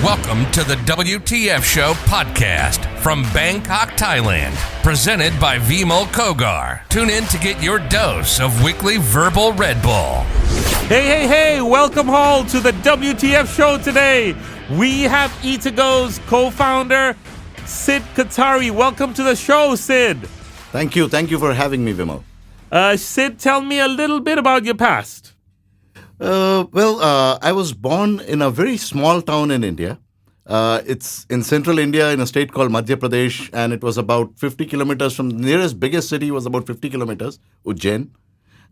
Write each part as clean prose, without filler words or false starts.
Welcome to the WTF Show podcast from Bangkok, Thailand. Presented by Vimol Kogar. Tune in to get your dose of weekly verbal Red Bull. Hey, welcome all to the WTF Show today. We have Eatigo's co-founder, Sid Kothari. Welcome to the show, Sid. Thank you for having me, Vimol. Sid, tell me a little bit about your past. I was born in a very small town in India. It's in central India in a state called Madhya Pradesh, and it was about 50 kilometers from the nearest biggest city was about 50 kilometers, Ujjain.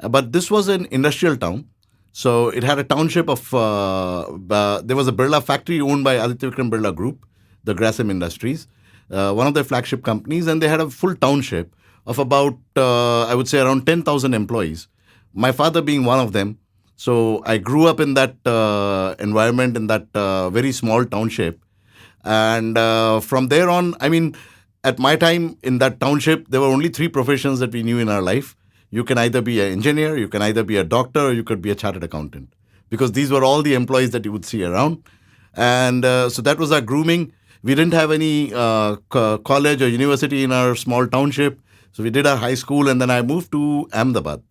But this was an industrial town. So it had a township of, there was a Birla factory owned by Aditya Vikram Birla Group, the Grasim Industries, one of their flagship companies, and they had a full township of about, I would say, around 10,000 employees, my father being one of them. So I grew up in that environment, in that very small township. And from there on, I mean, at my time in that township, there were only three professions that we knew in our life. You can either be an engineer, you can either be a doctor, or you could be a chartered accountant. Because these were all the employees that you would see around. And so that was our grooming. We didn't have any college or university in our small township. So we did our high school, and then I moved to Ahmedabad.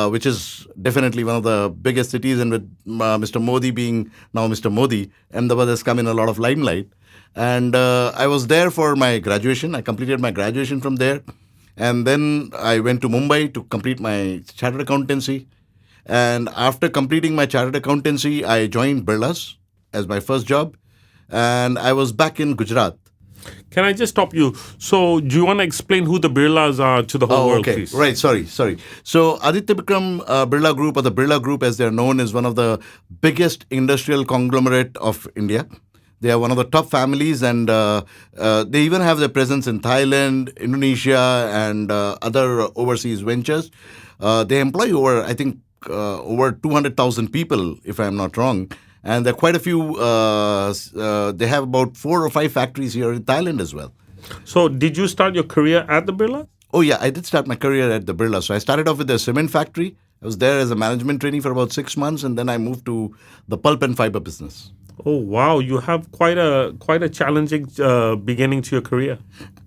Which is definitely one of the biggest cities, and with Mr. Modi being now Mr. Modi, Ahmedabad has come in a lot of limelight. And I was there for my graduation. I completed my graduation from there. And then I went to Mumbai to complete my chartered accountancy. And after completing my chartered accountancy, I joined Birla's as my first job. And I was back in Gujarat. Can I just stop you? So, do you want to explain who the Birlas are to the whole world, please? Right, sorry. So, Aditya Vikram Birla Group, or the Birla Group as they're known, is one of the biggest industrial conglomerate of India. They are one of the top families, and they even have their presence in Thailand, Indonesia, and other overseas ventures. They employ over 200,000 people, if I'm not wrong. And there are quite a few, they have about 4 or 5 factories here in Thailand as well. So did you start your career at the Birla? Oh yeah, I did start my career at the Birla. So I started off with a cement factory. I was there as a management trainee for about 6 months, and then I moved to the pulp and fiber business. Oh wow, you have quite a challenging beginning to your career.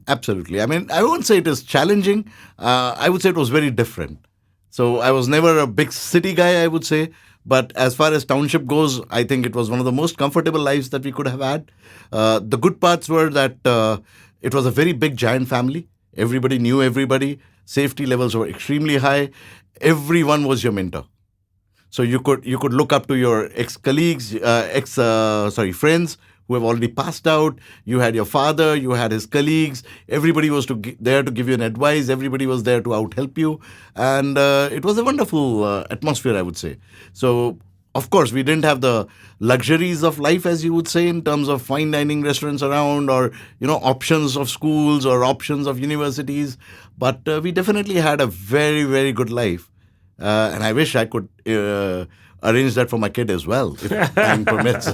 Absolutely. I mean, I won't say it is challenging. I would say it was very different. So I was never a big city guy, I would say. But as far as township goes, I think it was one of the most comfortable lives that we could have had. The good parts were that it was a very big, giant family. Everybody knew everybody. Safety levels were extremely high. Everyone was your mentor. So you could look up to your ex-colleagues, friends who have already passed out. You had your father, you had his colleagues. Everybody was there to give you an advice. Everybody was there to out-help you. And it was a wonderful atmosphere, I would say. So, of course, we didn't have the luxuries of life, as you would say, in terms of fine dining restaurants around, or, options of schools or options of universities. But we definitely had a very, very good life. And I wish I could arrange that for my kid as well, if time permits.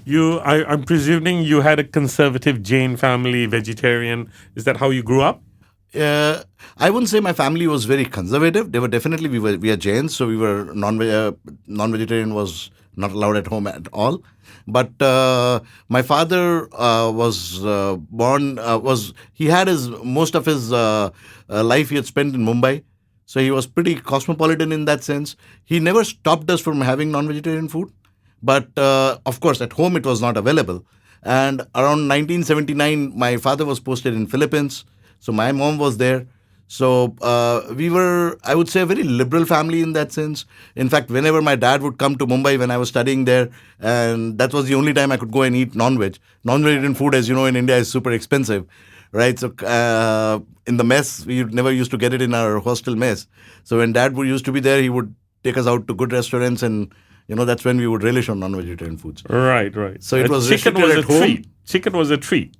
I'm presuming you had a conservative Jain family, vegetarian. Is that how you grew up? I wouldn't say my family was very conservative. They were definitely, we are Jains, so we were non-vegetarian was not allowed at home at all. But my father was born, he had most of his life he had spent in Mumbai. So he was pretty cosmopolitan in that sense. He never stopped us from having non-vegetarian food. But of course, at home it was not available. And around 1979, my father was posted in Philippines. So my mom was there. So we were, I would say, a very liberal family in that sense. In fact, whenever my dad would come to Mumbai when I was studying there, and that was the only time I could go and eat non-veg. Non-vegetarian food, as you know, in India is super expensive. Right, so in the mess, we never used to get it in our hostel mess. So when Dad used to be there, he would take us out to good restaurants, and that's when we would relish on non-vegetarian foods. Right. So it was chicken was at home. Treat. Chicken was a treat.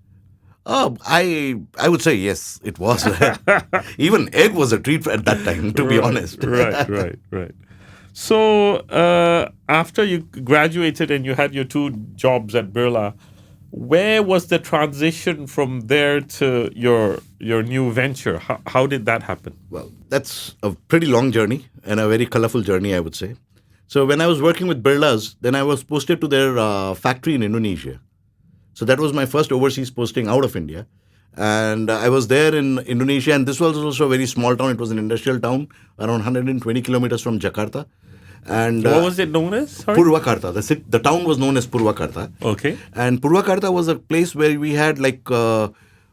Oh, I would say yes, it was. Even egg was a treat at that time, to be honest. Right. So after you graduated and you had your 2 jobs at Birla, where was the transition from there to your new venture? How did that happen? Well, that's a pretty long journey and a very colorful journey, I would say. So when I was working with Birlas, then I was posted to their factory in Indonesia. So that was my first overseas posting out of India. And I was there in Indonesia, and this was also a very small town. It was an industrial town, around 120 kilometers from Jakarta. And What was it known as? Sorry? Purwakarta. The town was known as Purwakarta. Okay. And Purwakarta was a place where we had like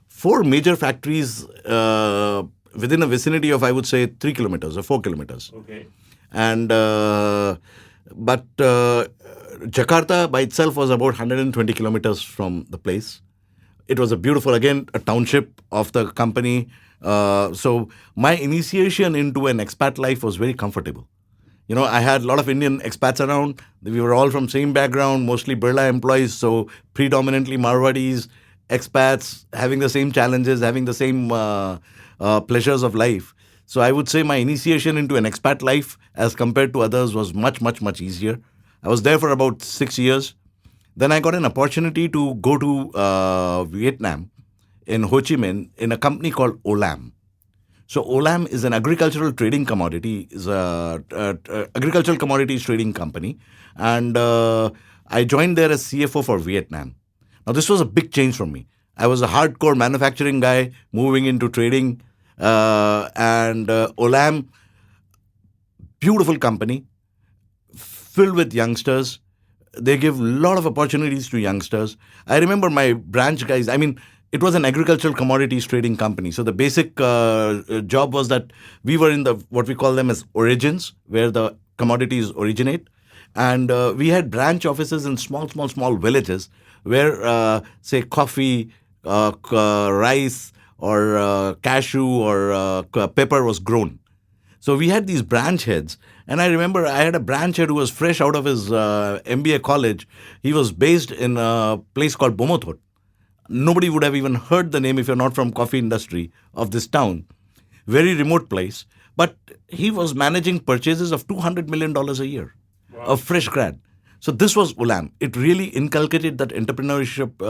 four major factories within a vicinity of, I would say, 3 kilometers or 4 kilometers. Okay. And but Jakarta by itself was about 120 kilometers from the place. It was a beautiful, again, a township of the company. So my initiation into an expat life was very comfortable. You know, I had a lot of Indian expats around. We were all from same background, mostly Birla employees, so predominantly Marwadis, expats, having the same challenges, having the same pleasures of life. So I would say my initiation into an expat life as compared to others was much, much, much easier. I was there for about 6 years. Then I got an opportunity to go to Vietnam in Ho Chi Minh in a company called Olam. So Olam is an agricultural trading commodity, is a agricultural commodities trading company, and I joined there as CFO for Vietnam. Now this was a big change for me. I was a hardcore manufacturing guy moving into trading, and Olam, beautiful company, filled with youngsters. They give a lot of opportunities to youngsters. I remember my branch guys. I mean, it was an agricultural commodities trading company. So the basic job was that we were in the what we call them as origins, where the commodities originate, and we had branch offices in small villages where, say, coffee, rice, or cashew or pepper was grown. So we had these branch heads. And I remember I had a branch head who was fresh out of his MBA college. He was based in a place called Bomothot. Nobody would have even heard the name if you're not from coffee industry of this town. Very remote place. But he was managing purchases of $200 million a year. Wow. A fresh grad. So this was Olam. It really inculcated that entrepreneurship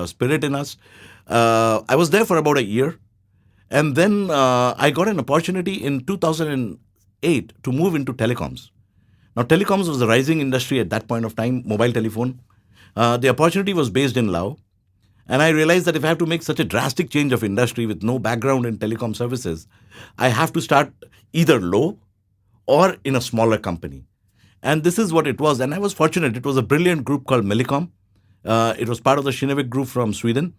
spirit in us. I was there for about a year. And then I got an opportunity in 2008 to move into telecoms. Now, telecoms was a rising industry at that point of time, mobile telephone. The opportunity was based in Laos. And I realized that if I have to make such a drastic change of industry with no background in telecom services, I have to start either low or in a smaller company. And this is what it was. And I was fortunate. It was a brilliant group called Millicom. It was part of the Kinnevik group from Sweden.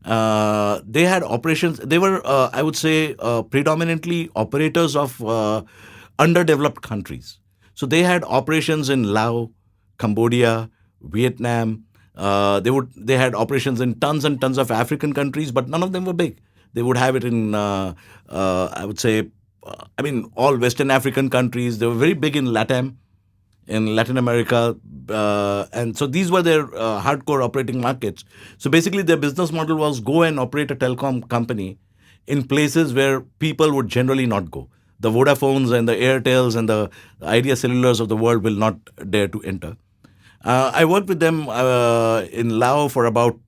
They had operations. They were, I would say, predominantly operators of underdeveloped countries. So they had operations in Laos, Cambodia, Vietnam. They had operations in tons and tons of African countries, but none of them were big. They would have it in, I would say, all Western African countries. They were very big in LATAM, in Latin America. And so these were their hardcore operating markets. So basically their business model was go and operate a telecom company in places where people would generally not go. The Vodafones and the Airtels and the Idea Cellulars of the world will not dare to enter. I worked with them in Laos for about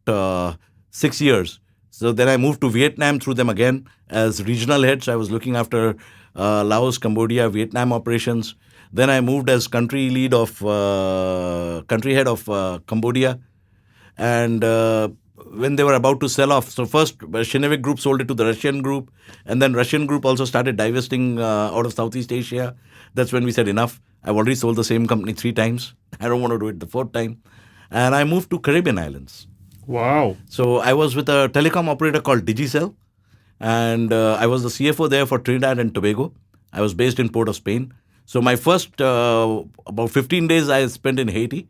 6 years. So then I moved to Vietnam through them again as regional head. So I was looking after Laos, Cambodia, Vietnam operations. Then I moved as country head of Cambodia. And when they were about to sell off, so first Kinnevik Group sold it to the Russian group, and then Russian group also started divesting out of Southeast Asia. That's when we said enough. I've already sold the same company 3 times. I don't want to do it the 4th time. And I moved to Caribbean islands. Wow. So I was with a telecom operator called Digicel, and I was the CFO there for Trinidad and Tobago. I was based in Port of Spain. So my first about 15 days I spent in Haiti.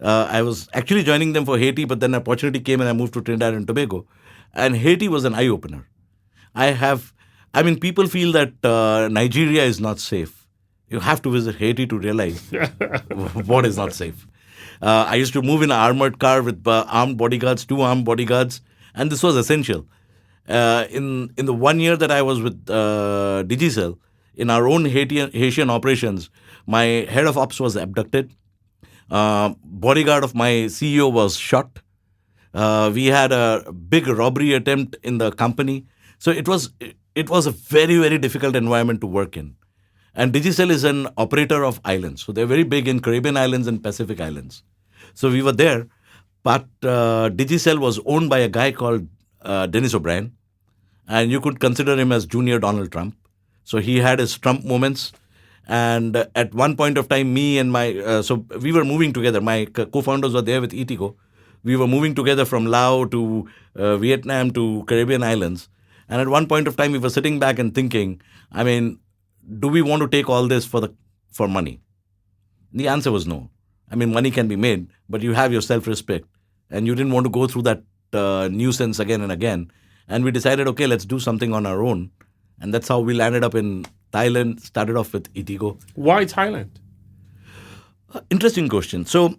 I was actually joining them for Haiti, but then an opportunity came and I moved to Trinidad and Tobago. And Haiti was an eye-opener. People feel that Nigeria is not safe. You have to visit Haiti to realize what is not safe. I used to move in an armored car with armed bodyguards, 2 armed bodyguards, and this was essential. In the 1 year that I was with Digicel, in our own Haitian operations, my head of ops was abducted. Bodyguard of my CEO was shot. We had a big robbery attempt in the company. So it was a very, very difficult environment to work in. And Digicel is an operator of islands. So they're very big in Caribbean islands and Pacific islands. So we were there, but Digicel was owned by a guy called Dennis O'Brien, and you could consider him as junior Donald Trump. So he had his Trump moments. And at one point of time, me and so we were moving together. My co-founders were there with Eatigo. We were moving together from Laos to Vietnam to Caribbean islands. And at one point of time, we were sitting back and thinking, I mean, do we want to take all this for money? The answer was no. I mean, money can be made, but you have your self-respect. And you didn't want to go through that nuisance again and again. And we decided, okay, let's do something on our own. And that's how we landed up in Thailand, started off with Eatigo. Why Thailand? Interesting question. So,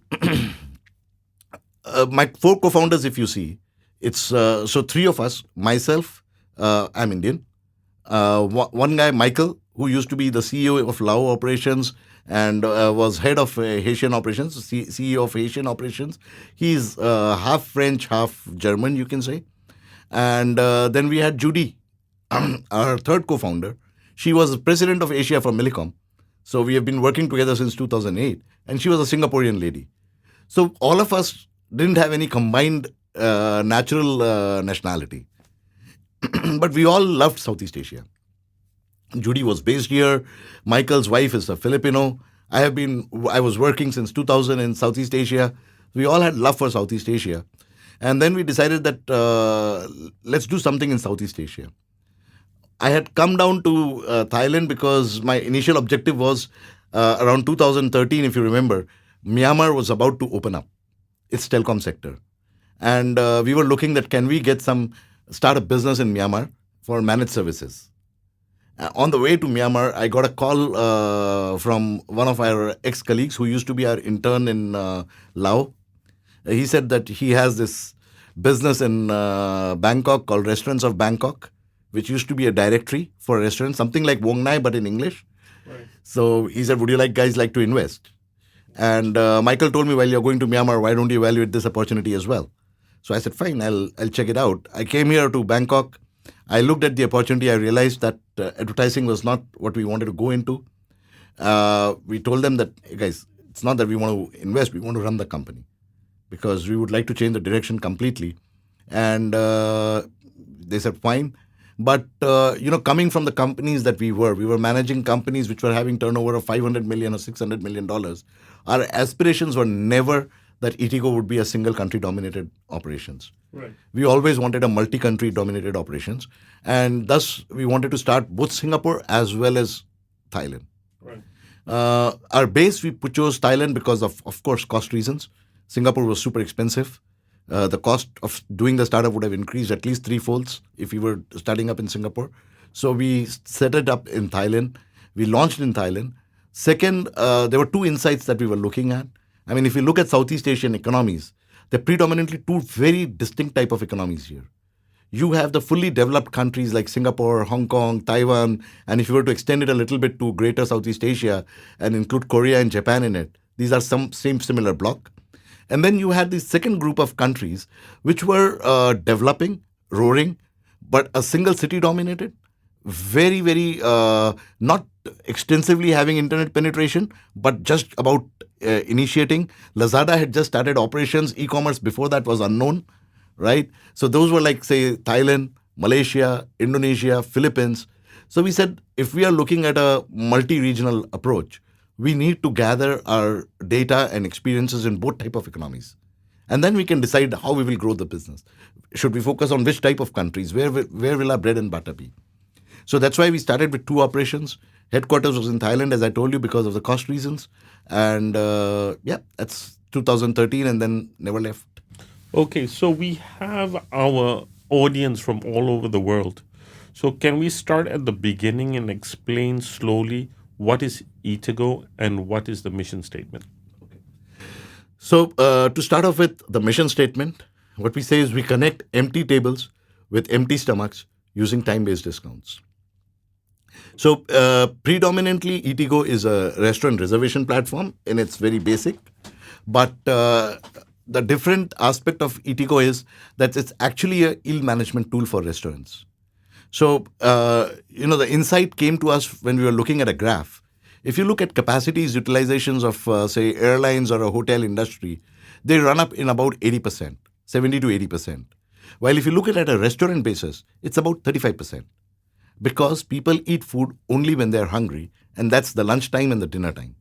my 4 co-founders, if you see, it's so 3 of us, myself, I'm Indian. One guy, Michael, who used to be the CEO of Lao operations and was head of Haitian operations, CEO of Haitian operations. He's half French, half German, you can say. And then we had Judy, our third co-founder. She was president of Asia for Millicom. So we have been working together since 2008. And she was a Singaporean lady. So all of us didn't have any combined natural nationality. But we all loved Southeast Asia. Judy was based here. Michael's wife is a Filipino. I was working since 2000 in Southeast Asia. We all had love for Southeast Asia. And then we decided that let's do something in Southeast Asia. I had come down to Thailand because my initial objective was around 2013, if you remember, Myanmar was about to open up its telecom sector. And we were looking that can we start a business in Myanmar for managed services. On the way to Myanmar, I got a call from one of our ex-colleagues who used to be our intern in Laos. He said that he has this business in Bangkok called Restaurants of Bangkok, which used to be a directory for restaurants, something like Wong Nai, but in English. Right. So he said, would you guys like to invest? And Michael told me, well, you're going to Myanmar, why don't you evaluate this opportunity as well? So I said, fine, I'll check it out. I came here to Bangkok. I looked at the opportunity. I realized that advertising was not what we wanted to go into. We told them that, hey guys, it's not that we want to invest, we want to run the company because we would like to change the direction completely. And they said, fine. But, coming from the companies that we were managing companies which were having turnover of $500 million or $600 million. Our aspirations were never that Eatigo would be a single country dominated operations. Right. We always wanted a multi-country dominated operations. And thus, we wanted to start both Singapore as well as Thailand. Right. Our base, we chose Thailand because of course, cost reasons. Singapore was super expensive. The cost of doing the startup would have increased at least 3-folds if we were starting up in Singapore. So we set it up in Thailand. We launched in Thailand. Second, there were 2 insights that we were looking at. I mean, if you look at Southeast Asian economies, they're predominantly 2 very distinct type of economies here. You have the fully developed countries like Singapore, Hong Kong, Taiwan, and if you were to extend it a little bit to greater Southeast Asia and include Korea and Japan in it, these are some similar block. And then you had the second group of countries which were developing, roaring, but a single city dominated, very, very not extensively having internet penetration, but just about initiating. Lazada had just started operations. E-commerce before that was unknown, right? So those were like, say, Thailand, Malaysia, Indonesia, Philippines. So we said, if we are looking at a multi-regional approach, we need to gather our data and experiences in both type of economies. And then we can decide how we will grow the business. Should we focus on which type of countries? Where will our bread and butter be? So that's why we started with 2 operations. Headquarters was in Thailand, as I told you, because of the cost reasons. And that's 2013 and then never left. Okay, so we have our audience from all over the world. So can we start at the beginning and explain slowly what is Eatigo and what is the mission statement? Okay. So to start off with the mission statement, what we say is we connect empty tables with empty stomachs using time-based discounts. So predominantly, Eatigo is a restaurant reservation platform in its very basic. But the different aspect of Eatigo is that it's actually a yield management tool for restaurants. So, the insight came to us when we were looking at a graph If you look at capacities, utilizations of, say, airlines or a hotel industry, they run up in about 80%, 70 to 80%. While if you look at a restaurant basis, it's about 35%. Because people eat food only when they're hungry, and that's the lunchtime and the dinner time.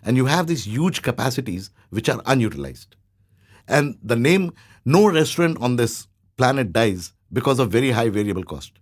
And you have these huge capacities which are unutilized. And the name, no restaurant on this planet dies because of very high variable cost.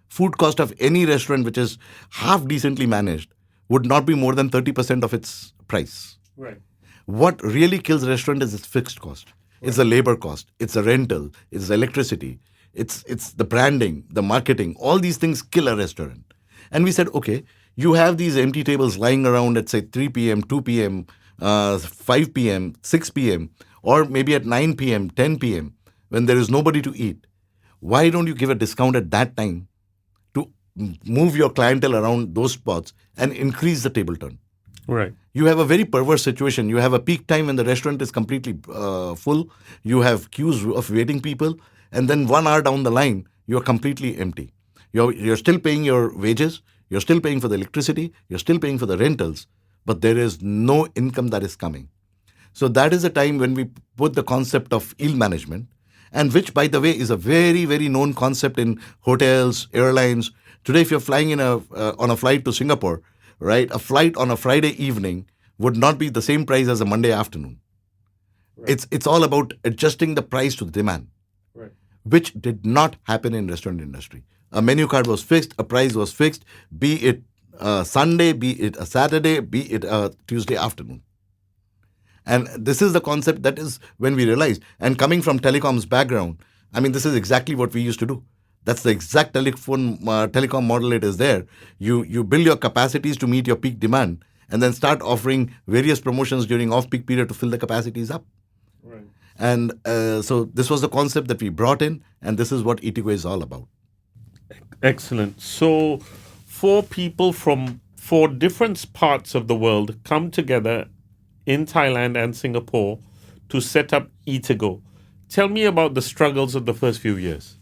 Food cost of any restaurant which is half decently managed would not be more than 30% of its price. Right. What really kills a restaurant is its fixed cost. It's the labor cost, it's the rental, it's the electricity, it's the branding, the marketing. All these things kill a restaurant. And we said, okay, you have these empty tables lying around at say 3 p.m., 2 p.m., 5 p.m., 6 p.m., or maybe at 9 p.m., 10 p.m., when there is nobody to eat. Why don't you give a discount at that time to move your clientele around those spots and increase the table turn? Right. You have a very perverse situation. You have a peak time when the restaurant is completely full. You have queues of waiting people. And then 1 hour down the line, you're completely empty. You're still paying your wages. You're still paying for the electricity. You're still paying for the rentals. But there is no income that is coming. So that is a time when we put the concept of yield management, and which, by the way, is a very, very known concept in hotels, airlines. Today, if you're flying on a flight to Singapore, right, a flight on a Friday evening would not be the same price as a Monday afternoon. Right. It's all about adjusting the price to the demand, right, which did not happen in restaurant industry. A menu card was fixed, a price was fixed, be it Sunday, be it a Saturday, be it a Tuesday afternoon. And this is the concept that is when we realized. And coming from telecom's background, I mean, this is exactly what we used to do. That's the exact telecom model it is there. You build your capacities to meet your peak demand and then start offering various promotions during off-peak period to fill the capacities up. Right. And so this was the concept that we brought in, and this is what Eatigo is all about. Excellent. So four people from four different parts of the world come together in Thailand and Singapore to set up Eatigo. Tell me about the struggles of the first few years.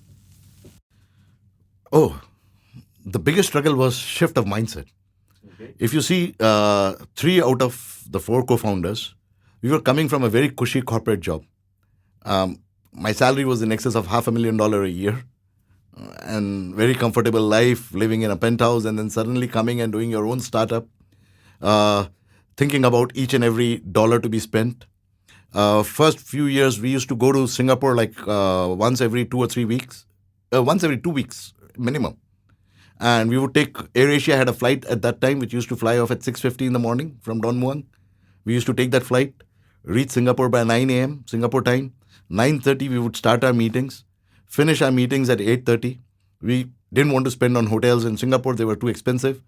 Oh, the biggest struggle was shift of mindset. Okay. If you see 3 out of the 4 co-founders, we were coming from a very cushy corporate job. My salary was in excess of $500,000 a year, and very comfortable life, living in a penthouse, and then suddenly coming and doing your own startup, thinking about each and every dollar to be spent. First few years, we used to go to Singapore like once every 2 or 3 weeks, once every 2 weeks minimum. And we would take, AirAsia had a flight at that time which used to fly off at 6:50 in the morning from Don Muang. We used to take that flight, reach Singapore by 9 a.m. Singapore time. 9:30 we would start our meetings, finish our meetings at 8:30. We didn't want to spend on hotels in Singapore. They were too expensive.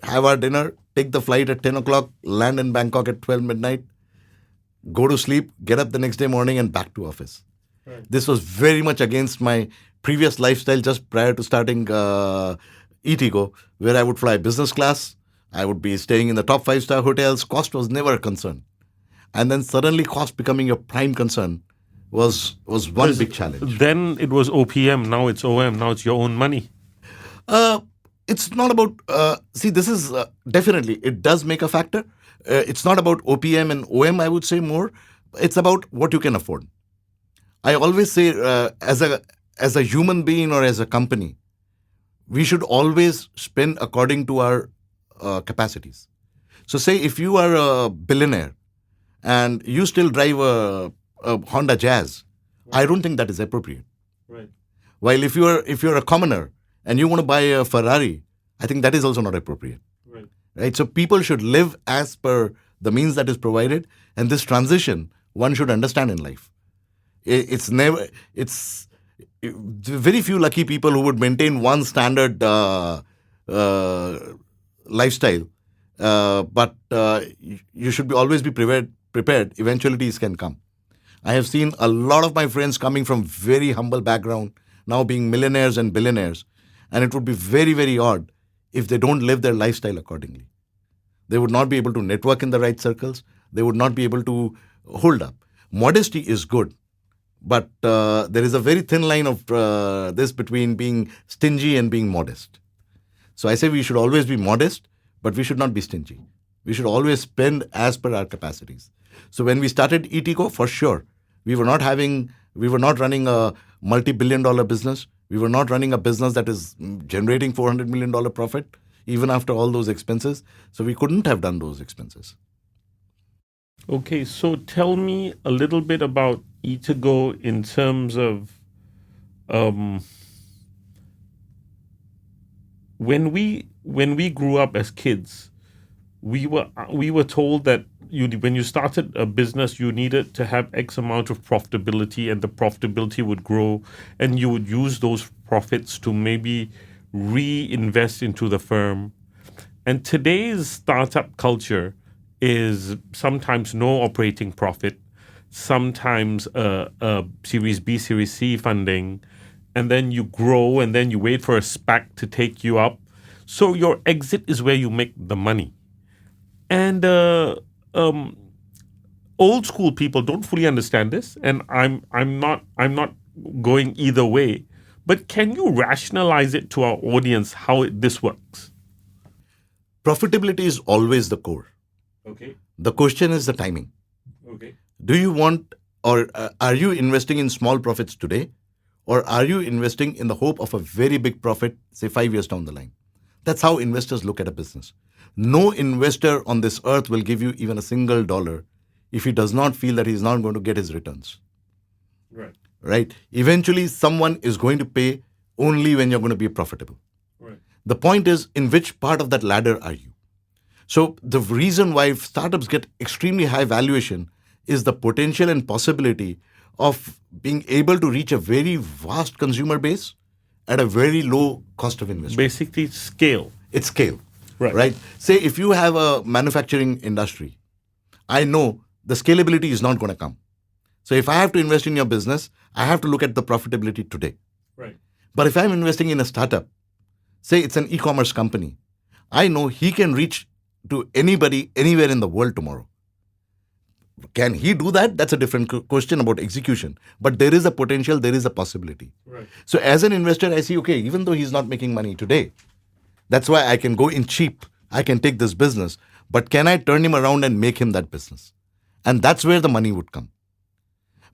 Have our dinner, take the flight at 10 o'clock, land in Bangkok at 12 midnight, go to sleep, get up the next day morning and back to office. Right. This was very much against my previous lifestyle just prior to starting Eatigo, where I would fly business class. I would be staying in the top 5-star hotels. Cost was never a concern. And then suddenly cost becoming your prime concern was one big challenge. Then it was OPM, now it's OM, now it's your own money. It's not about, this is definitely, it does make a factor. It's not about OPM and OM, I would say more. It's about what you can afford. I always say as a human being or as a company, we should always spend according to our capacities. So say if you are a billionaire and you still drive a Honda Jazz, right, I don't think that is appropriate. Right. While if you're a commoner and you want to buy a Ferrari, I think that is also not appropriate. Right? So people should live as per the means that is provided, and this transition one should understand in life. It's very few lucky people who would maintain one standard lifestyle, but you should always be prepared. Eventualities can come. I have seen a lot of my friends coming from very humble background now being millionaires and billionaires, and it would be very, very odd if they don't live their lifestyle accordingly. They would not be able to network in the right circles. They would not be able to hold up. Modesty is good, but there is a very thin line of this between being stingy and being modest. So I say we should always be modest, but we should not be stingy. We should always spend as per our capacities. So when we started Eatigo, for sure, we were not running a multi-billion dollar business. We were not running a business that is generating $400 million profit, even after all those expenses. So we couldn't have done those expenses. Okay, so tell me a little bit about Eatigo in terms of when we grew up as kids, we were told that when you started a business, you needed to have X amount of profitability, and the profitability would grow, and you would use those profits to maybe reinvest into the firm. And today's startup culture is sometimes no operating profit, sometimes Series B, Series C funding, and then you grow, and then you wait for a SPAC to take you up. So your exit is where you make the money. And old school people don't fully understand this, and I'm not going either way. But can you rationalize it to our audience how this works? Profitability is always the core. Okay. The question is the timing. Okay. Do you want, or are you investing in small profits today, or are you investing in the hope of a very big profit, say 5 years down the line? That's how investors look at a business. No investor on this earth will give you even a single dollar if he does not feel that he's not going to get his returns. Right. Right? Eventually, someone is going to pay only when you're going to be profitable. Right. The point is, in which part of that ladder are you? So the reason why startups get extremely high valuation is the potential and possibility of being able to reach a very vast consumer base at a very low cost of investment. Basically, scale. It's scale. Right. Say if you have a manufacturing industry, I know the scalability is not going to come. So if I have to invest in your business, I have to look at the profitability today. Right. But if I'm investing in a startup, say it's an e-commerce company, I know he can reach to anybody, anywhere in the world tomorrow. Can he do that? That's a different question about execution. But there is a potential, there is a possibility. Right. So as an investor, I see, okay, even though he's not making money today, that's why I can go in cheap. I can take this business. But can I turn him around and make him that business? And that's where the money would come.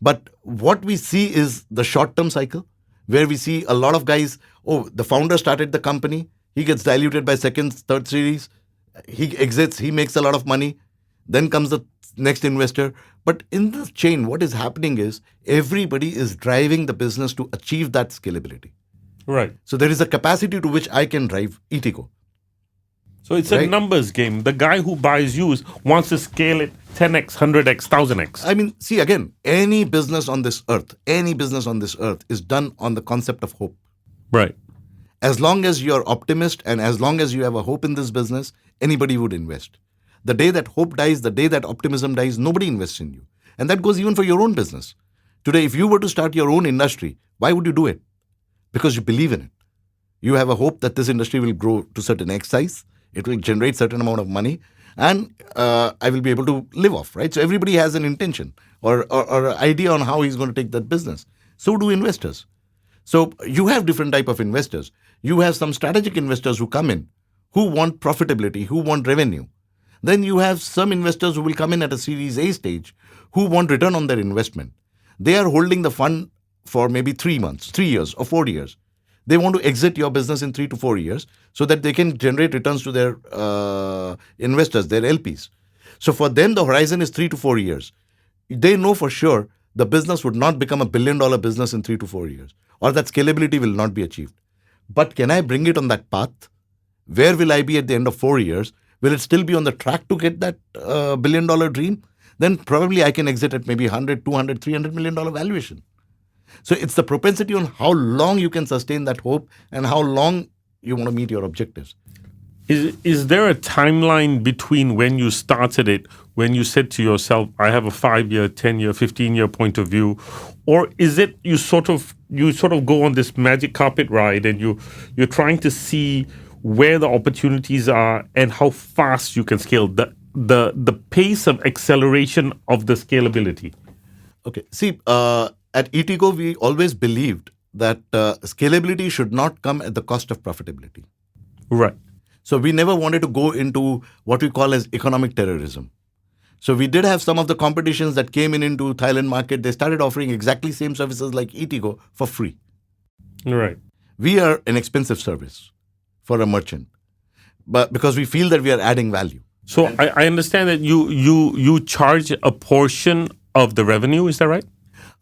But what we see is the short-term cycle, where we see a lot of guys, the founder started the company, he gets diluted by second, third series, he exits, he makes a lot of money, then comes the next investor. But in the chain, what is happening is everybody is driving the business to achieve that scalability. Right. So there is a capacity to which I can drive Eatigo. So it's a numbers game. The guy who buys you wants to scale it 10x, 100x, 1000x. I mean, see, again, any business on this earth is done on the concept of hope. Right. As long as you're optimist and as long as you have a hope in this business, anybody would invest. The day that hope dies, the day that optimism dies, nobody invests in you. And that goes even for your own business. Today, if you were to start your own industry, why would you do it? Because you believe in it. You have a hope that this industry will grow to certain X size, it will generate certain amount of money, and I will be able to live off, right? So everybody has an intention or an idea on how he's going to take that business. So do investors. So you have different type of investors. You have some strategic investors who come in, who want profitability, who want revenue. Then you have some investors who will come in at a Series A stage, who want return on their investment. They are holding the fund for maybe 3 months, 3 years or 4 years. They want to exit your business in 3 to 4 years so that they can generate returns to their investors, their LPs. So for them, the horizon is 3 to 4 years. They know for sure the business would not become $1 billion business in 3 to 4 years, or that scalability will not be achieved. But can I bring it on that path? Where will I be at the end of 4 years? Will it still be on the track to get that $1 billion dream? Then probably I can exit at maybe 100, 200, $300 million valuation. So it's the propensity on how long you can sustain that hope and how long you want to meet your objectives. Is there a timeline between when you started it, when you said to yourself, I have a 5-year, 10-year, 15-year point of view, or is it you sort of go on this magic carpet ride and you're trying to see where the opportunities are and how fast you can scale, the pace of acceleration of the scalability? Okay. See, at Eatigo, we always believed that scalability should not come at the cost of profitability. Right. So we never wanted to go into what we call as economic terrorism. So we did have some of the competitions that came in into Thailand market. They started offering exactly same services like Eatigo for free. Right. We are an expensive service for a merchant, but because we feel that we are adding value. So I understand that you charge a portion of the revenue. Is that right?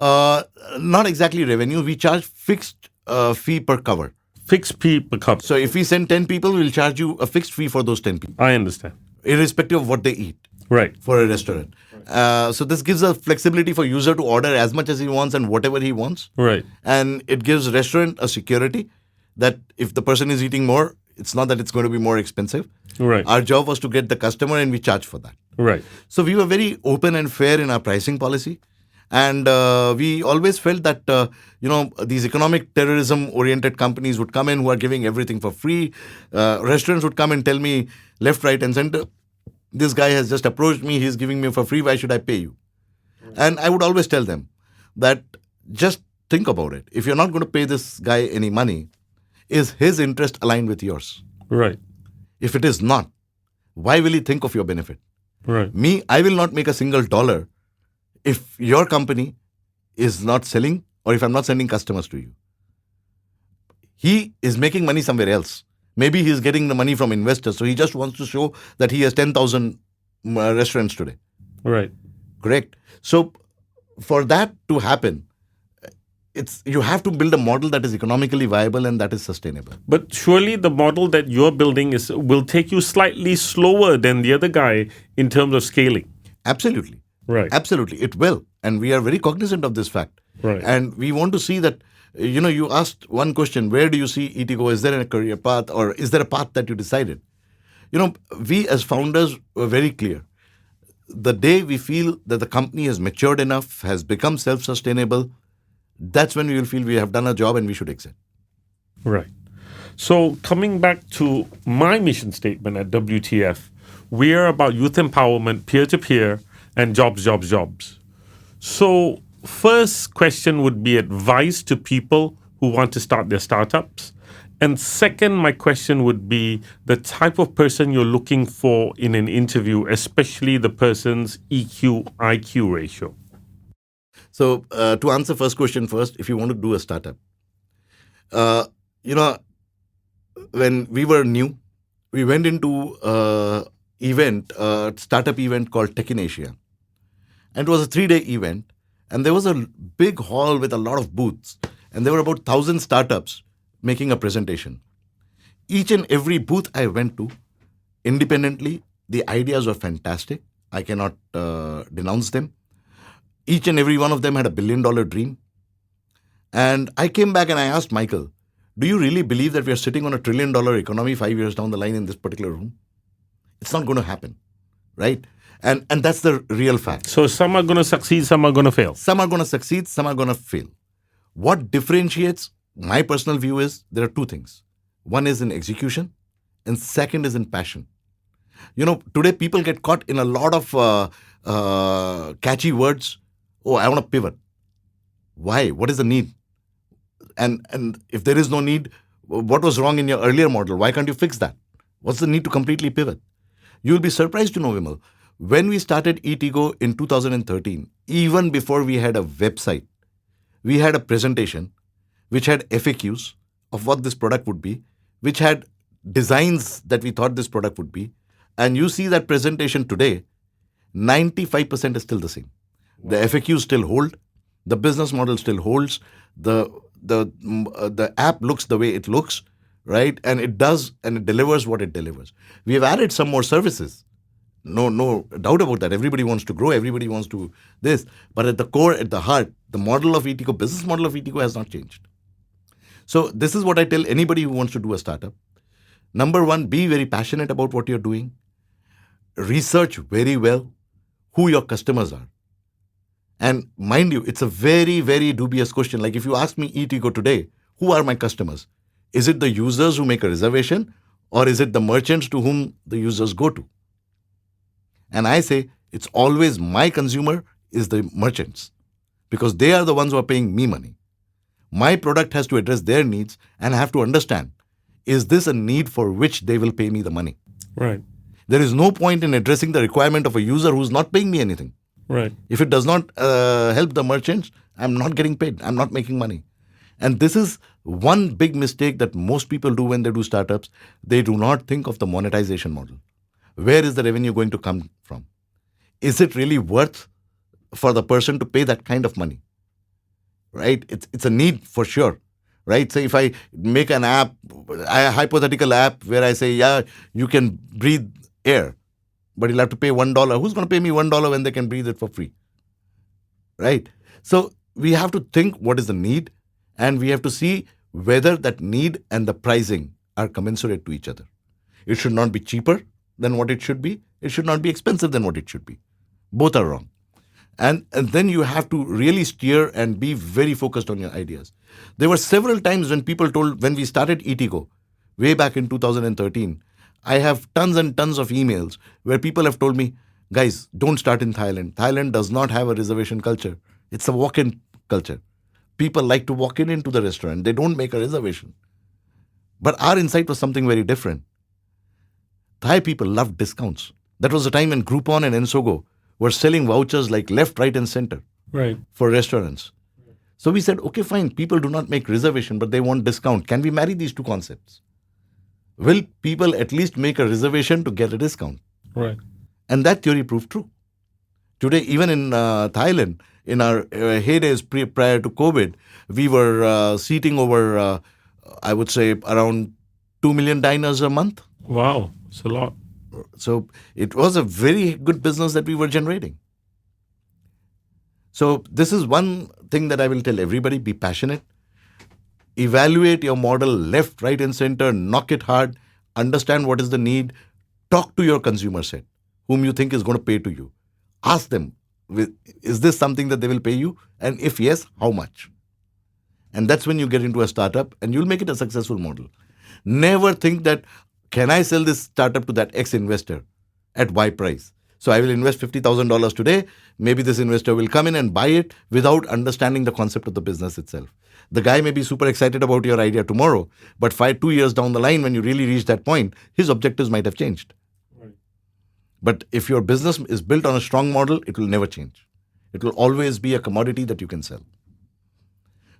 Not exactly revenue. We charge fixed fee per cover. Fixed fee per cup. So if we send 10 people, we'll charge you a fixed fee for those 10 people, I understand. irrespective of what they eat Right. for a restaurant. So this gives us flexibility for user to order as much as he wants and whatever he wants. Right. And it gives restaurant a security that if the person is eating more, it's not that it's going to be more expensive. Right. Our job was to get the customer and we charge for that. Right. So we were very open and fair in our pricing policy. And we always felt that, these economic terrorism oriented companies would come in who are giving everything for free. Restaurants would come and tell me left, right and center, this guy has just approached me. He's giving me for free. Why should I pay you? And I would always tell them that just think about it. If you're not going to pay this guy any money, is his interest aligned with yours? Right. If it is not, why will he think of your benefit? Right. Me, I will not make a single dollar if your company is not selling or if I'm not sending customers to you. He is making money somewhere else. Maybe he's getting the money from investors. So he just wants to show that he has 10,000 restaurants today. Right. Correct. So for that to happen, you have to build a model that is economically viable and that is sustainable. But surely the model that you're building will take you slightly slower than the other guy in terms of scaling. Absolutely. Right. Absolutely. It will. And we are very cognizant of this fact. Right. And we want to see that, you asked one question, where do you see Eatigo? Is there a career path or is there a path that you decided? We as founders were very clear. The day we feel that the company has matured enough, has become self-sustainable, that's when we will feel we have done a job and we should exit. Right. So coming back to my mission statement at WTF, we are about youth empowerment, peer-to-peer, and jobs, jobs, jobs. So first question would be advice to people who want to start their startups. And second, my question would be the type of person you're looking for in an interview, especially the person's EQ-IQ ratio. So to answer first question first, if you want to do a startup, when we were new, we went into a startup event called Tech in Asia. And it was a 3-day event. And there was a big hall with a lot of booths. And there were about 1,000 startups making a presentation. Each and every booth I went to, independently, the ideas were fantastic. I cannot denounce them. Each and every one of them had $1 billion dream. And I came back and I asked Michael, do you really believe that we are sitting on $1 trillion economy 5 years down the line in this particular room? It's not going to happen, right? And that's the real fact. So some are going to succeed, some are going to fail. Some are going to succeed, some are going to fail. What differentiates, my personal view is, there are two things. One is in execution and second is in passion. Today people get caught in a lot of catchy words. Oh, I want to pivot. Why? What is the need? And if there is no need, what was wrong in your earlier model? Why can't you fix that? What's the need to completely pivot? You'll be surprised to know, Vimol, when we started Eatigo in 2013, even before we had a website, we had a presentation which had FAQs of what this product would be, which had designs that we thought this product would be. And you see that presentation today, 95% is still the same. The FAQs still hold. The business model still holds. The app looks the way it looks, right? And it does, and it delivers what it delivers. We have added some more services. No doubt about that. Everybody wants to grow. Everybody wants to this. But at the core, at the heart, the model of Eatigo, business model of Eatigo has not changed. So this is what I tell anybody who wants to do a startup. Number one, be very passionate about what you're doing. Research very well who your customers are. And mind you, it's a very, very dubious question. Like if you ask me Eatigo today, who are my customers? Is it the users who make a reservation or is it the merchants to whom the users go to? And I say it's always my consumer is the merchants because they are the ones who are paying me money. My product has to address their needs and I have to understand is this a need for which they will pay me the money? Right. There is no point in addressing the requirement of a user who's not paying me anything. Right. If it does not help the merchants, I'm not getting paid. I'm not making money. And this is one big mistake that most people do when they do startups. They do not think of the monetization model. Where is the revenue going to come from? Is it really worth for the person to pay that kind of money? Right? It's a need for sure. Right? So if I make an app, a hypothetical app where I say, yeah, you can breathe air, but you'll have to pay $1. Who's going to pay me $1 when they can breathe it for free? Right? So we have to think what is the need, and we have to see whether that need and the pricing are commensurate to each other. It should not be cheaper than what it should be. It should not be expensive than what it should be. Both are wrong. And then you have to really steer and be very focused on your ideas. There were several times when people told, when we started Eatigo, way back in 2013, I have tons and tons of emails where people have told me, guys, don't start in Thailand. Thailand does not have a reservation culture. It's a walk-in culture. People like to walk in into the restaurant. They don't make a reservation. But our insight was something very different. Thai people love discounts. That was the time when Groupon and Ensogo were selling vouchers like left, right, and center for restaurants. So we said, okay, fine, people do not make reservation, but they want discount. Can we marry these two concepts? Will people at least make a reservation to get a discount? Right. And that theory proved true. Today, even in Thailand, in our heydays prior to COVID, we were seating over, I would say, around 2 million diners a month. Wow, it's a lot. So it was a very good business that we were generating. So this is one thing that I will tell everybody: be passionate, evaluate your model left, right, and center, knock it hard, understand what is the need, talk to your consumer set, whom you think is going to pay to you. Ask them, is this something that they will pay you? And if yes, how much? And that's when you get into a startup and you'll make it a successful model. Never think that, can I sell this startup to that ex-investor at Y price? So I will invest $50,000 today. Maybe this investor will come in and buy it without understanding the concept of the business itself. The guy may be super excited about your idea tomorrow, but 2 years down the line, when you really reach that point, his objectives might have changed. Right. But if your business is built on a strong model, it will never change. It will always be a commodity that you can sell.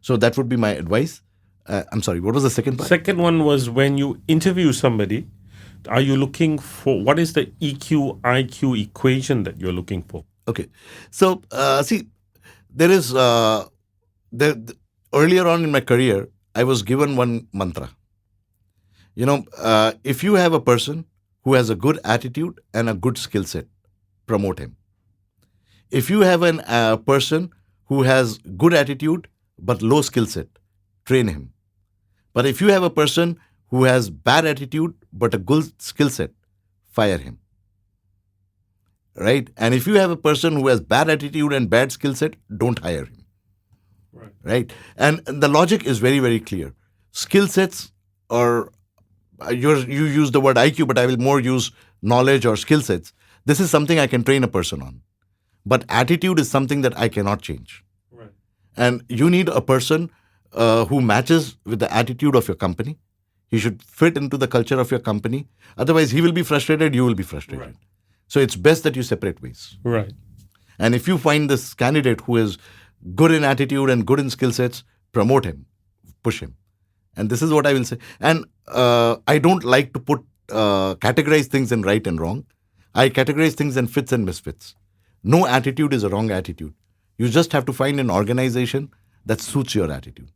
So that would be my advice. I'm sorry, what was the second part? Second one was, when you interview somebody, are you looking for, what is the EQ, IQ equation that you're looking for? Okay. So, see, there is, earlier on in my career, I was given one mantra. If you have a person who has a good attitude and a good skill set, promote him. If you have a person who has good attitude but low skill set, train him. But if you have a person who has bad attitude but a good skill set, fire him. Right? And if you have a person who has bad attitude and bad skill set, don't hire him. Right? And the logic is very, very clear. Skill sets, or you use the word IQ, but I will more use knowledge or skill sets. This is something I can train a person on. But attitude is something that I cannot change. Right. And you need a person who matches with the attitude of your company. He should fit into the culture of your company. Otherwise, he will be frustrated, you will be frustrated. Right. So it's best that you separate ways. Right. And if you find this candidate who is good in attitude and good in skill sets, promote him, push him. And this is what I will say. And I don't like to categorize things in right and wrong. I categorize things in fits and misfits. No attitude is a wrong attitude. You just have to find an organization that suits your attitude.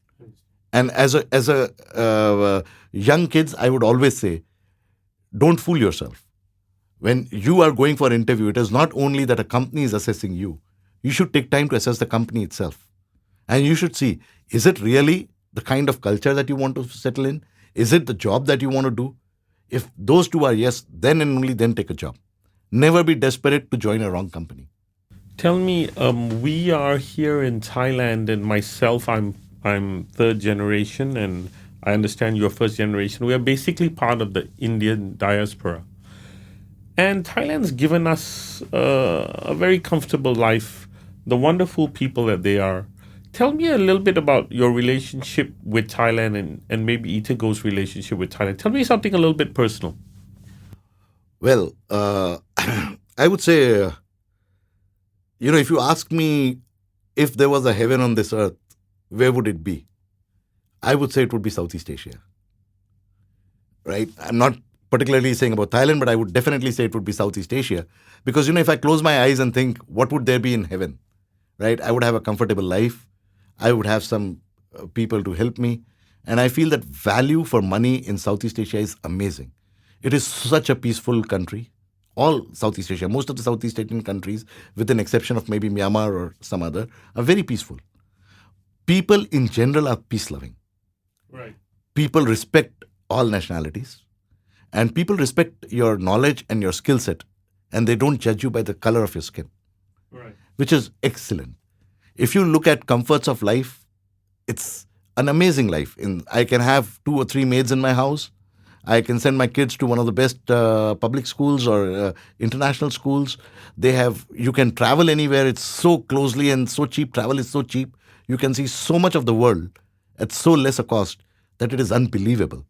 And as a young kids, I would always say, don't fool yourself. When you are going for an interview, it is not only that a company is assessing you. You should take time to assess the company itself. And you should see, is it really the kind of culture that you want to settle in? Is it the job that you want to do? If those two are yes, then and only then take a job. Never be desperate to join a wrong company. Tell me, we are here in Thailand, and myself, I'm third generation, and I understand you're first generation. We are basically part of the Indian diaspora. And Thailand's given us a very comfortable life, the wonderful people that they are. Tell me a little bit about your relationship with Thailand and maybe Eatigo's relationship with Thailand. Tell me something a little bit personal. Well, I would say, if you ask me if there was a heaven on this earth, where would it be? I would say it would be Southeast Asia, right? I'm not particularly saying about Thailand, but I would definitely say it would be Southeast Asia. Because, if I close my eyes and think, what would there be in heaven, right? I would have a comfortable life. I would have some people to help me. And I feel that value for money in Southeast Asia is amazing. It is such a peaceful country. All Southeast Asia, most of the Southeast Asian countries, with an exception of maybe Myanmar or some other, are very peaceful. People in general are peace loving. Right. People respect all nationalities. And people respect your knowledge and your skill set. And they don't judge you by the color of your skin. Right. Which is excellent. If you look at comforts of life, it's an amazing life. I can have 2 or 3 maids in my house. I can send my kids to one of the best public schools or international schools. You can travel anywhere. It's so closely and so cheap. Travel is so cheap. You can see so much of the world at so less a cost that it is unbelievable.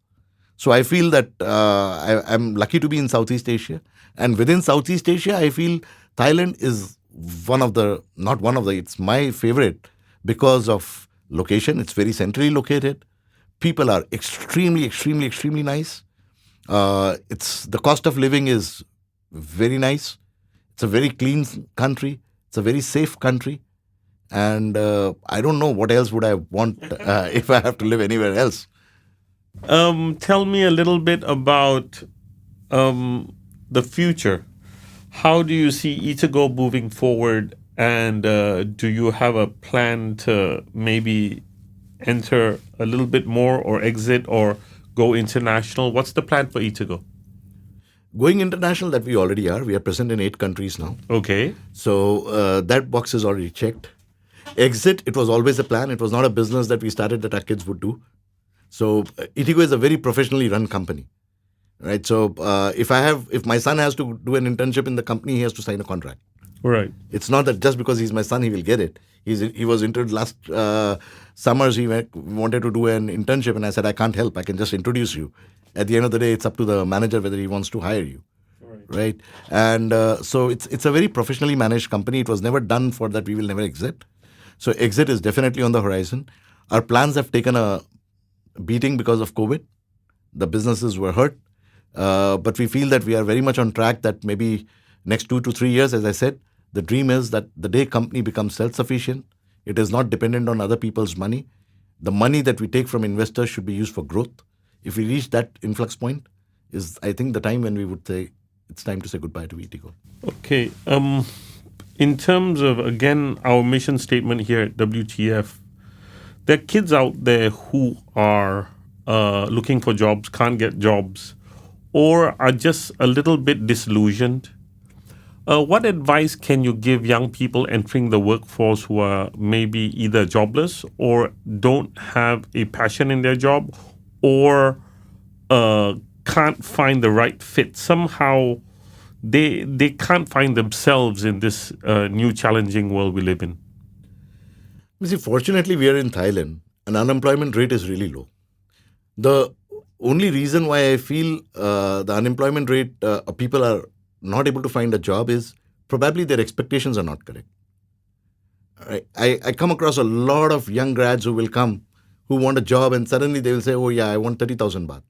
So I feel that I'm lucky to be in Southeast Asia. And within Southeast Asia, I feel Thailand is it's my favorite because of location. It's very centrally located. People are extremely, extremely, extremely nice. The cost of living is very nice. It's a very clean country. It's a very safe country. And I don't know what else would I want if I have to live anywhere else. Tell me a little bit about the future. How do you see Eatigo moving forward? And do you have a plan to maybe enter a little bit more or exit or go international? What's the plan for Eatigo? Going international, that we already are. We are present in 8 countries now. Okay. So that box is already checked. Exit, it was always a plan. It was not a business that we started that our kids would do. So Eatigo is a very professionally run company, right? So if my son has to do an internship in the company, he has to sign a contract. Right. It's not that just because he's my son, he will get it. He was interned last summers. He wanted to do an internship, and I said, I can't help. I can just introduce you. At the end of the day, it's up to the manager whether he wants to hire you. Right. And so it's a very professionally managed company. It was never done for that we will never exit. So exit is definitely on the horizon. Our plans have taken a beating because of COVID. The businesses were hurt. But we feel that we are very much on track that maybe next 2 to 3 years, as I said, the dream is that the day company becomes self-sufficient, it is not dependent on other people's money. The money that we take from investors should be used for growth. If we reach that influx point, is I think the time when we would say it's time to say goodbye to Eatigo. Okay. In terms of, again, our mission statement here at WTF, there are kids out there who are looking for jobs, can't get jobs, or are just a little bit disillusioned. What advice can you give young people entering the workforce who are maybe either jobless or don't have a passion in their job or can't find the right fit? Somehow they can't find themselves in this new challenging world we live in. You see, fortunately, we are in Thailand and unemployment rate is really low. The only reason why I feel the unemployment rate, people are not able to find a job is probably their expectations are not correct. I come across a lot of young grads who will come, who want a job, and suddenly they will say, oh yeah, I want 30,000 baht.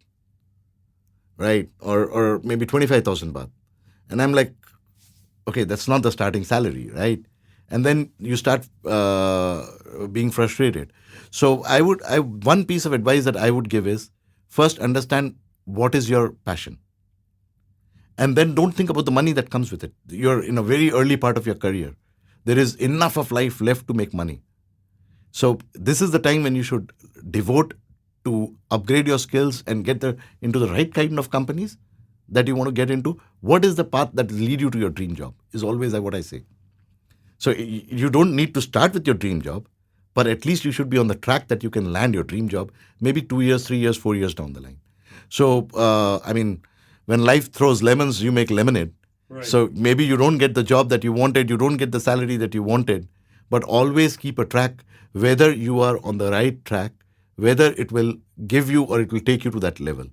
Right? Or maybe 25,000 baht. And I'm like, okay, that's not the starting salary, right? And then you start being frustrated. So one piece of advice that I would give is, first understand what is your passion. And then don't think about the money that comes with it. You're in a very early part of your career. There is enough of life left to make money. So this is the time when you should devote to upgrade your skills and get into the right kind of companies that you want to get into. What is the path that will lead you to your dream job is always what I say. So you don't need to start with your dream job, but at least you should be on the track that you can land your dream job, maybe 2 years, 3 years, 4 years down the line. So, when life throws lemons, you make lemonade. Right. So maybe you don't get the job that you wanted, you don't get the salary that you wanted, but always keep a track whether you are on the right track, whether it will give you or it will take you to that level.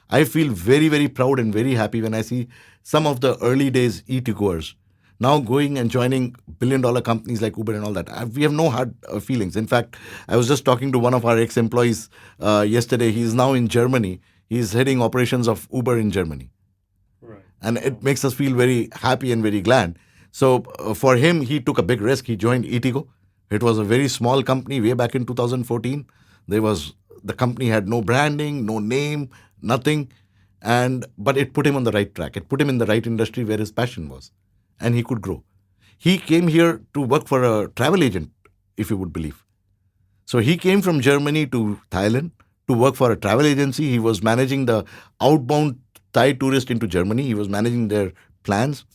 I feel very, very proud and very happy when I see some of the early days Eatigoers now going and joining billion-dollar companies like Uber and all that. We have no hard feelings. In fact, I was just talking to one of our ex-employees yesterday. He's now in Germany. He's heading operations of Uber in Germany. Right. And it makes us feel very happy and very glad. So for him, he took a big risk. He joined Eatigo. It was a very small company way back in 2014. The company had no branding, no name, nothing, but it put him on the right track. It put him in the right industry where his passion was, and he could grow. He came here to work for a travel agent, if you would believe. So he came from Germany to Thailand to work for a travel agency. He was managing the outbound Thai tourist into Germany. He was managing their plans.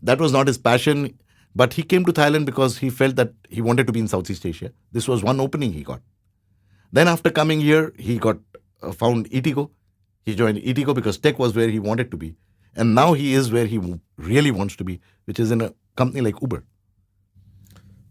That was not his passion, but he came to Thailand because he felt that he wanted to be in Southeast Asia. This was one opening he got. Then after coming here, he found Eatigo. He joined Eatigo because tech was where he wanted to be. And now he is where he really wants to be, which is in a company like Uber.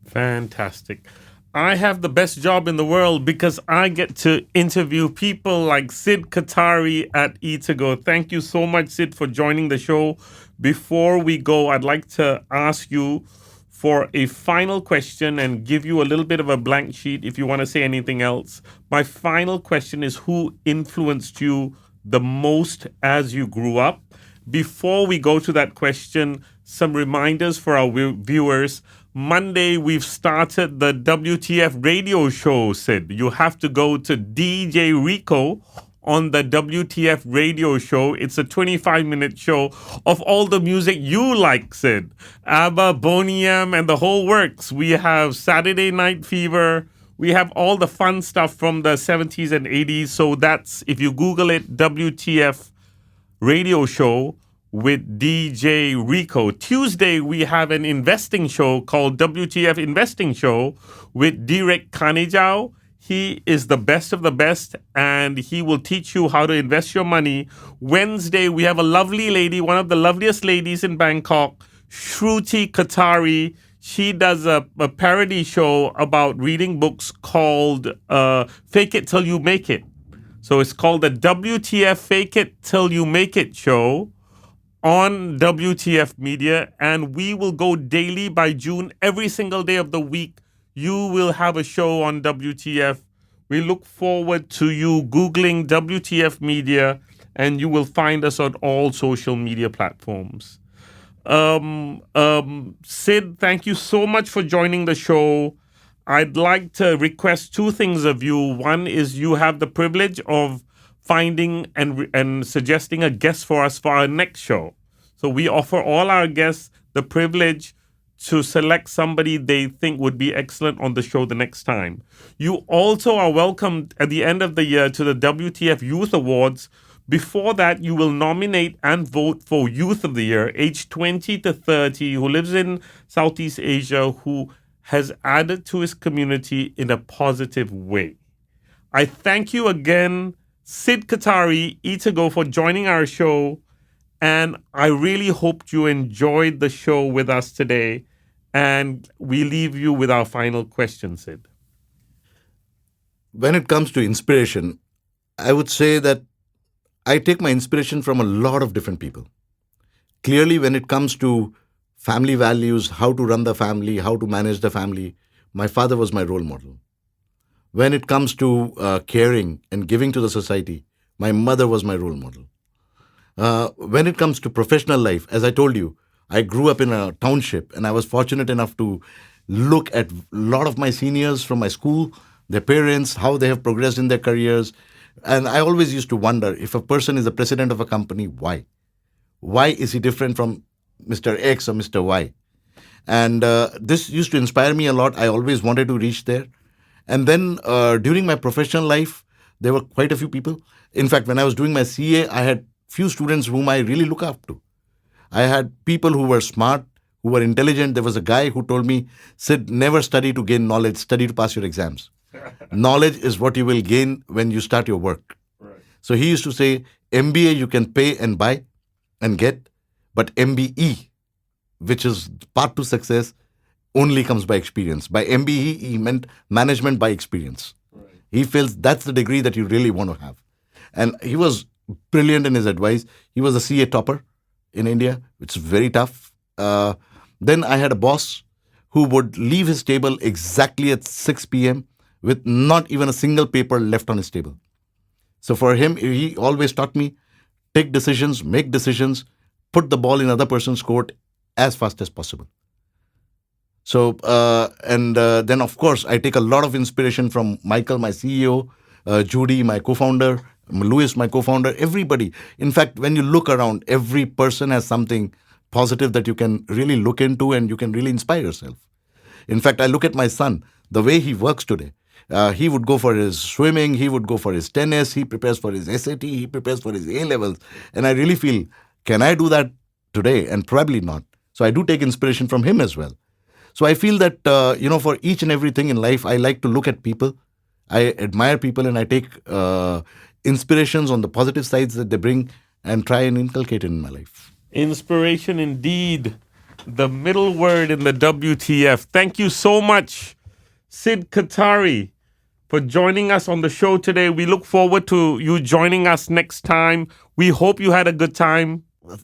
Fantastic. I have the best job in the world because I get to interview people like Sid Kothari at Eatigo. Thank you so much, Sid, for joining the show. Before we go, I'd like to ask you for a final question and give you a little bit of a blank sheet if you want to say anything else. My final question is, who influenced you the most as you grew up? Before we go to that question, some reminders for our viewers. Monday, we've started the WTF radio show, Sid. You have to go to DJ Rico on the WTF radio show. It's a 25-minute show of all the music you like, Sid. ABBA, Boney M, and the whole works. We have Saturday Night Fever. We have all the fun stuff from the 70s and 80s. So that's, if you Google it, WTF radio show with DJ Rico. Tuesday, we have an investing show called WTF Investing Show with Direk Kanejao. He is the best of the best, and he will teach you how to invest your money. Wednesday, we have a lovely lady, one of the loveliest ladies in Bangkok, Judy Tan. She does a parody show about reading books called Fake It Till You Make It. So it's called the WTF Fake It Till You Make It show on WTF Media, and we will go daily by June. Every single day of the week, you will have a show on WTF. We look forward to you Googling WTF Media, and you will find us on all social media platforms. Sid, thank you so much for joining the show. I'd like to request two things of you. One is you have the privilege of finding and suggesting a guest for us for our next show. So we offer all our guests the privilege to select somebody they think would be excellent on the show the next time. You also are welcomed at the end of the year to the WTF Youth Awards. Before that, you will nominate and vote for Youth of the Year, age 20 to 30, who lives in Southeast Asia, who has added to his community in a positive way. I thank you again, Sid Kothari, Eatigo, for joining our show. And I really hoped you enjoyed the show with us today. And we leave you with our final question, Sid. When it comes to inspiration, I would say that I take my inspiration from a lot of different people. Clearly, when it comes to family values, how to run the family, how to manage the family, my father was my role model. When it comes to caring and giving to the society, my mother was my role model. When it comes to professional life, as I told you, I grew up in a township, and I was fortunate enough to look at a lot of my seniors from my school, their parents, how they have progressed in their careers. And I always used to wonder, if a person is the president of a company, why? Why is he different from Mr. X or Mr. Y? And this used to inspire me a lot. I always wanted to reach there. And then during my professional life, there were quite a few people. In fact, when I was doing my CA, I had few students whom I really look up to. I had people who were smart, who were intelligent. There was a guy who told me, Sid, never study to gain knowledge, study to pass your exams. Knowledge is what you will gain when you start your work. Right. So he used to say, MBA you can pay and buy and get, but MBE, which is path to success, only comes by experience. By MBE, he meant management by experience. Right. He feels that's the degree that you really want to have. And he was brilliant in his advice. He was a CA topper in India. It's very tough. Then I had a boss who would leave his table exactly at 6 p.m. with not even a single paper left on his table. So for him, he always taught me, take decisions, make decisions, put the ball in other person's court as fast as possible. So, then of course, I take a lot of inspiration from Michael, my CEO, Judy, my co-founder, Louis, my co-founder, everybody. In fact, when you look around, every person has something positive that you can really look into and you can really inspire yourself. In fact, I look at my son, the way he works today. He would go for his swimming, he would go for his tennis, he prepares for his SAT, he prepares for his A-levels. And I really feel, can I do that today? And probably not. So I do take inspiration from him as well. So I feel that, for each and everything in life, I like to look at people. I admire people and I take inspirations on the positive sides that they bring and try and inculcate it in my life. Inspiration indeed. The middle word in the WTF. Thank you so much, Sid Kothari, for joining us on the show today. We look forward to you joining us next time. We hope you had a good time.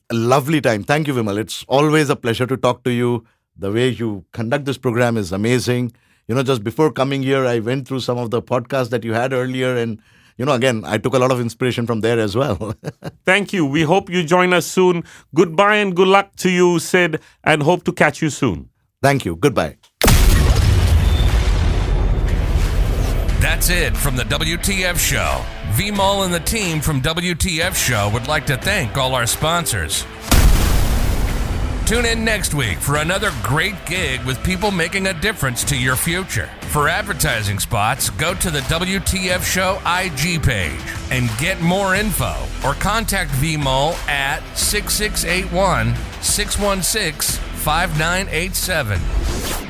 A lovely time. Thank you, Vimal. It's always a pleasure to talk to you. The way you conduct this program is amazing. Just before coming here, I went through some of the podcasts that you had earlier. And, again, I took a lot of inspiration from there as well. Thank you. We hope you join us soon. Goodbye and good luck to you, Sid, and hope to catch you soon. Thank you. Goodbye. That's it from the WTF Show. Vimol and the team from WTF Show would like to thank all our sponsors. Tune in next week for another great gig with people making a difference to your future. For advertising spots, go to the WTF Show IG page and get more info or contact Vimol at 6681-616-5987.